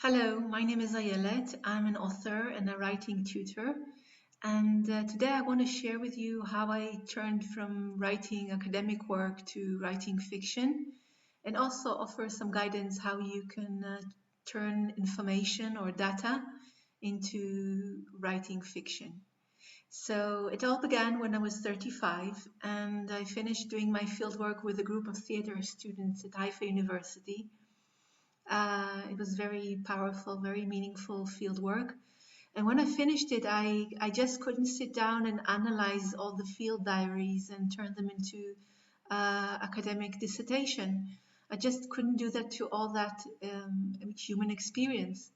Hello, my name is Ayelet. I'm an author and a writing tutor. And today I want to share with you how I turned from writing academic work to writing fiction, and also offer some guidance how you can turn information or data into writing fiction. So it all began when I was 35, and I finished doing my fieldwork with a group of theater students at Haifa University. It was very powerful, very meaningful field work. And when I finished it, I just couldn't sit down and analyze all the field diaries and turn them into academic dissertation. I just couldn't do that to all that human experience.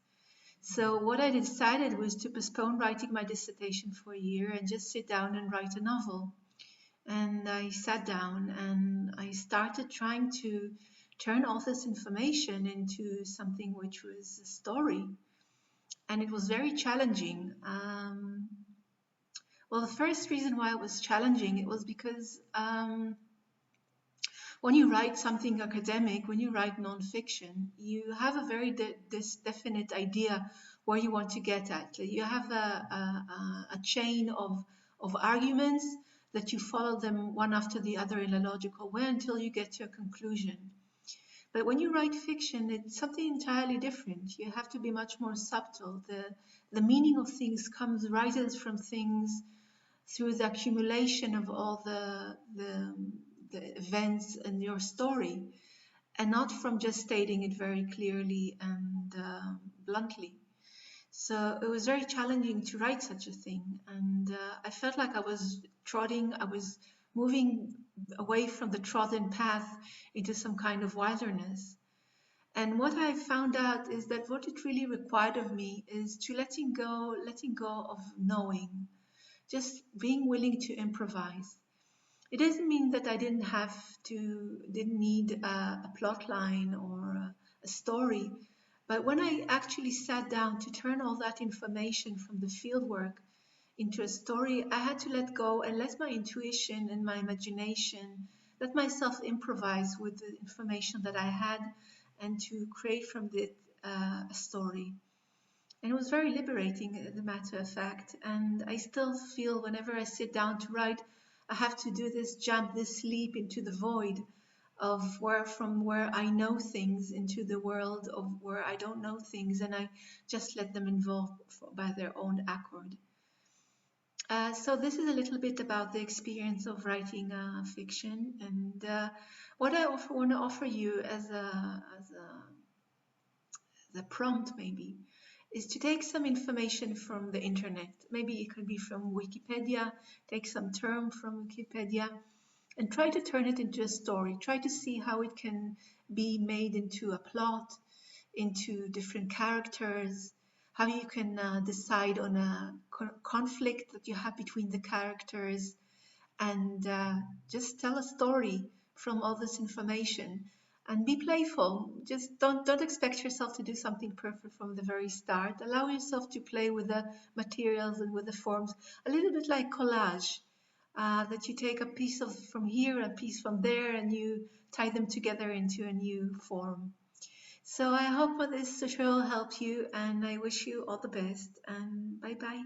So what I decided was to postpone writing my dissertation for a year and just sit down and write a novel. And I sat down and I started trying to turn all this information into something which was a story. And it was very challenging. Well, the first reason why it was challenging, it was because when you write something academic, when you write nonfiction, you have a very this definite idea where you want to get at. You have a chain of arguments that you follow them one after the other in a logical way until you get to a conclusion. But when you write fiction, it's something entirely different. You have to be much more subtle. The meaning of things comes rises from things through the accumulation of all the events in your story, and not from just stating it very clearly and bluntly. So it was very challenging to write such a thing, and I felt like I was moving away from the trodden path into some kind of wilderness. And what I found out is that what it really required of me is to letting go of knowing, just being willing to improvise. It doesn't mean that I didn't need a plot line or a story, but when I actually sat down to turn all that information from the fieldwork into a story, I had to let go and let my intuition and my imagination, let myself improvise with the information that I had and to create from it a story. And it was very liberating, as a matter of fact. And I still feel whenever I sit down to write, I have to do this jump, this leap into the void of from where I know things into the world of where I don't know things, and I just let them evolve by their own accord. So this is a little bit about the experience of writing fiction, and what I want to offer you as a prompt maybe is to take some information from the internet. Maybe it could be from Wikipedia, take some term from Wikipedia and try to turn it into a story. Try to see how it can be made into a plot, into different characters, how you can decide on a conflict that you have between the characters, and just tell a story from all this information. And be playful. Just don't expect yourself to do something perfect from the very start. Allow yourself to play with the materials and with the forms, a little bit like collage. That you take a piece of from here, a piece from there, and you tie them together into a new form. So I hope this tutorial helped you, and I wish you all the best, and bye bye.